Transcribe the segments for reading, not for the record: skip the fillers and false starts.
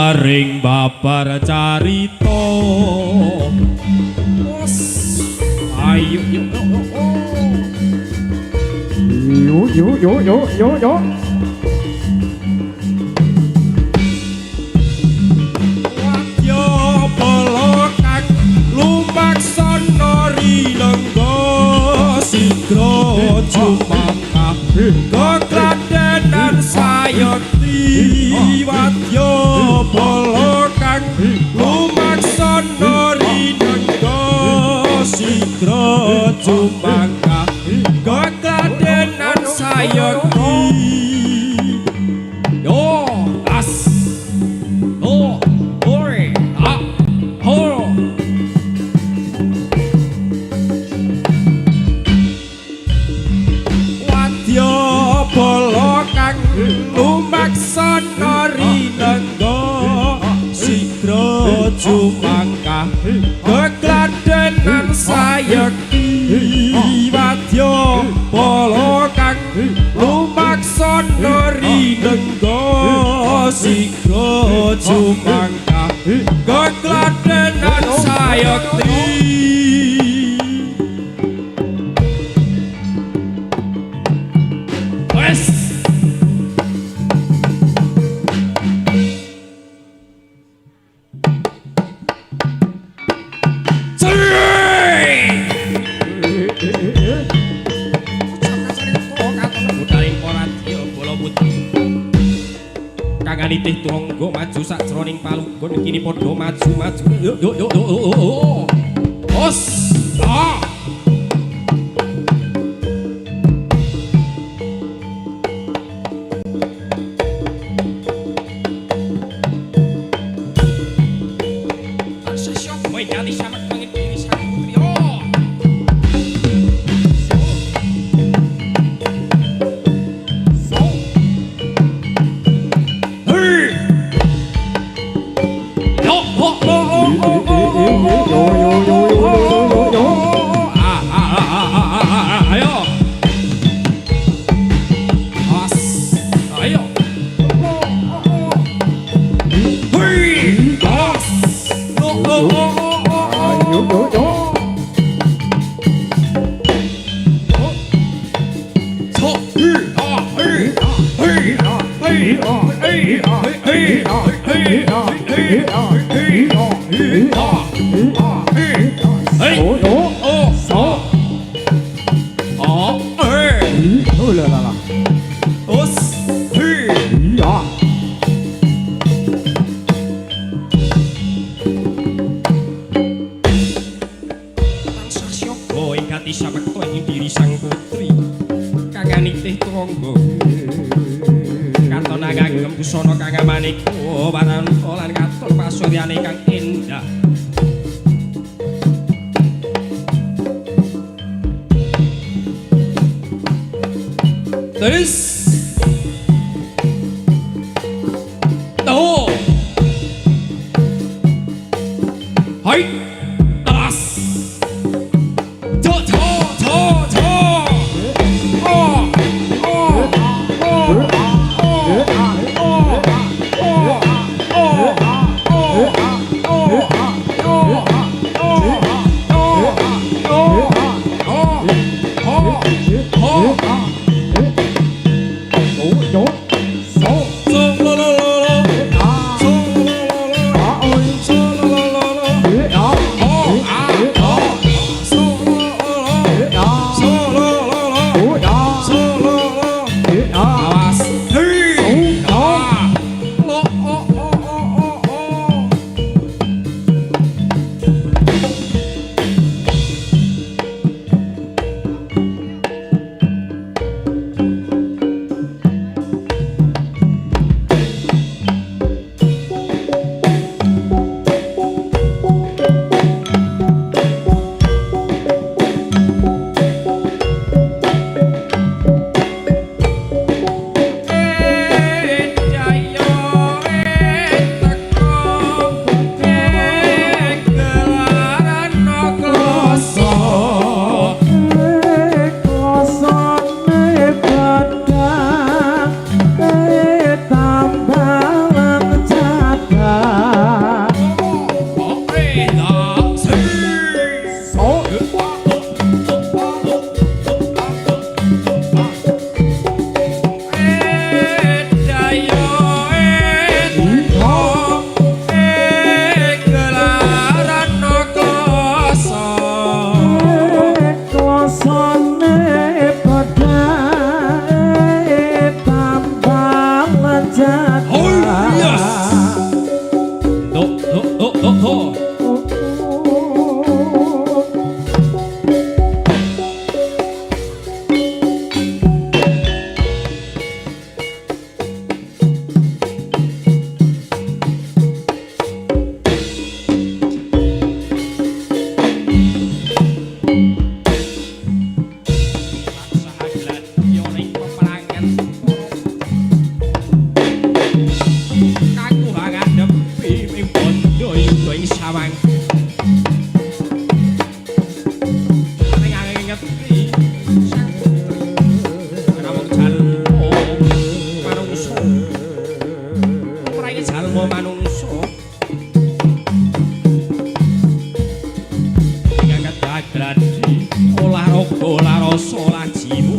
Ring babar carita. Ayo yo. Wadya polokan lumaksana rinengga sidra jumangkah kekladenan sayekti. Wadya polokan lumaksana rinengga sidra jumangkah kekladenan sayekti. Yo tas polokan lumaksana rinengga sidra jumangkah kekladenan sayekti. Wadya polokan lumaksana rinengga sidra jumangkah kekladenan sayekti. Nitih tonggo maju sakjroning palunggun kini padha maju. Yo. Os. sesama manungsa ngangkat dagradi olahraga larasa lajimu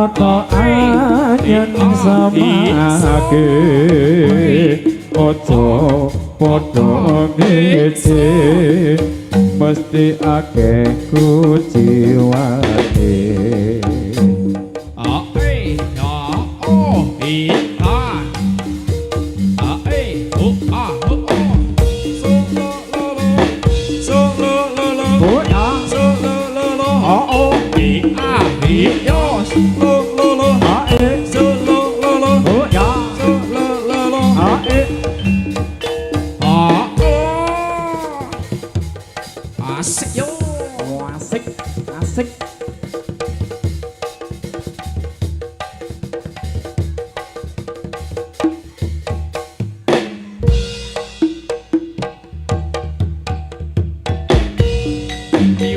tata anyen samake ojo padha ngece mesti akeh kuciwane Asik yo, asik asik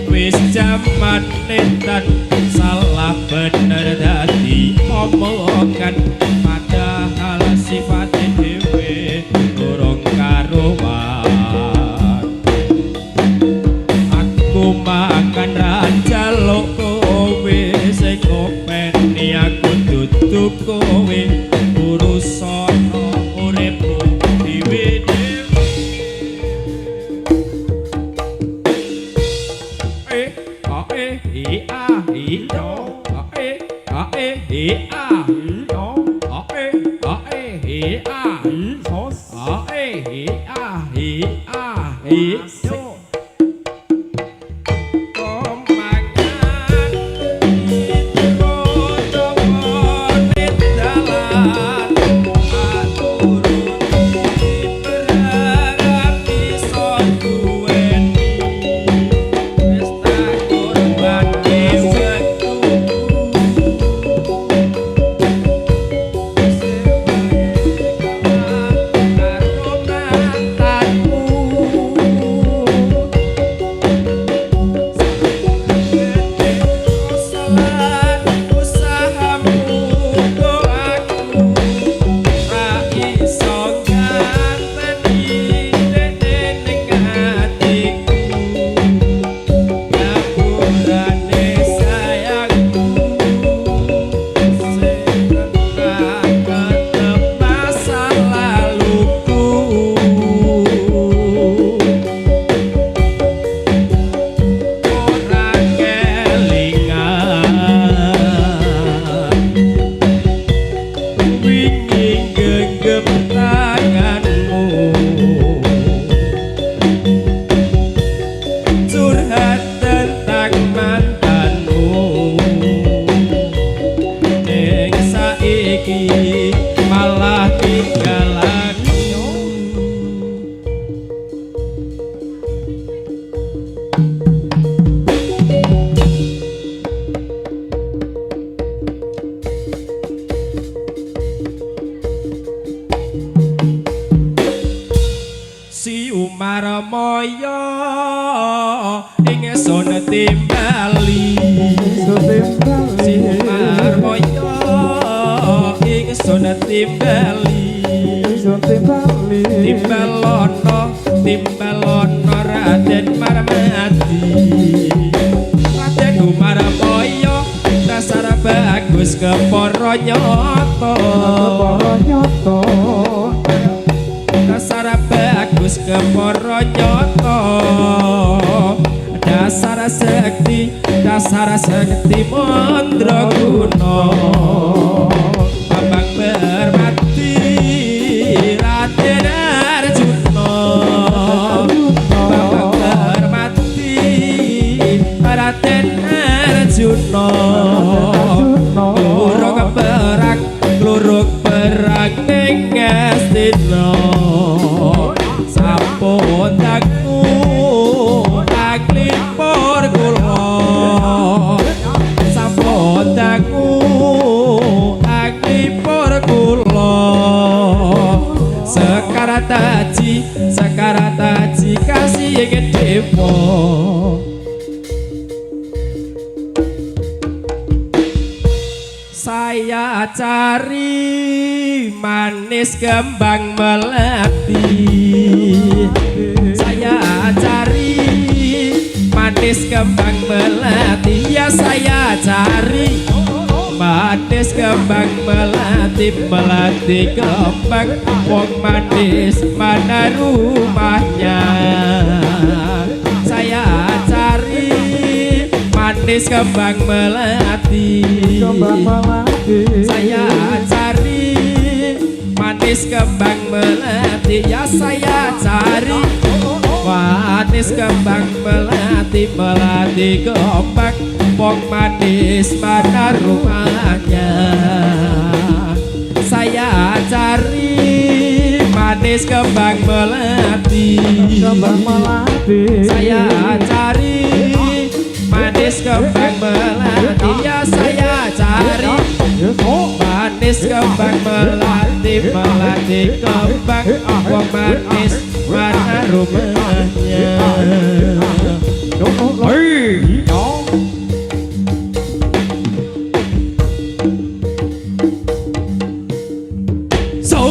wis jaman netan salah bener dadi omongan padahal sifate dhewe durung karuan aku makan raja lo kowe sing kopeni aku tutup kowe urusan uripmu dhewe si Umar Moyo ing sun timbali si Umar Moyo ing sun timbali timbalono Raden Marmati Raden Umar Moyo dasar bagus kepara nyoto dasar bagus kepara nyoto dasar sekti mandraguna Bambang Bermati Raden Arjuna Bambang Bermati Raden Arjuna kluruk perang ning Astina sampun takmu taklipur kula sampun takmu taklipur kula sekarataji kasih gede po saya cari manis kembang melati saya cari manis kembang melati ya saya cari manis kembang melati melati kembang wong manis mana rumahnya saya cari manis kembang melati Kembang melati saya cari manis kembang melati ya saya cari manis kembang melati melati kembang wong manis mana rumahnya saya cari manis kembang melati Kembang melati saya cari manis kembang melati ya saya cari manis kembang melati melati kembang wong manis mana rumahnya so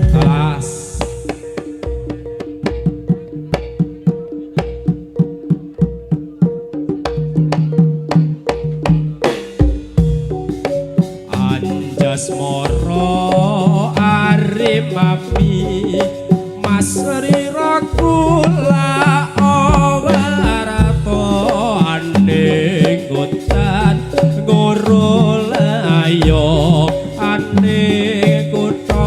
kelas anjas moro ari mami mas rira kula owarato ane hutan ngoro layo ane kutha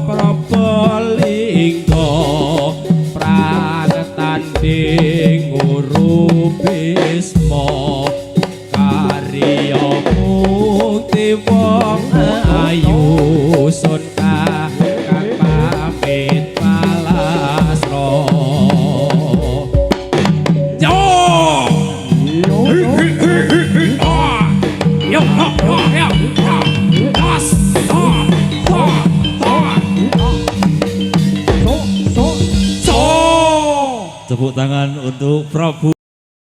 Probolinggo prangetanding urubismo karya mukti wong ayu sun kang pamit palasra yo Tepuk tangan untuk Prabu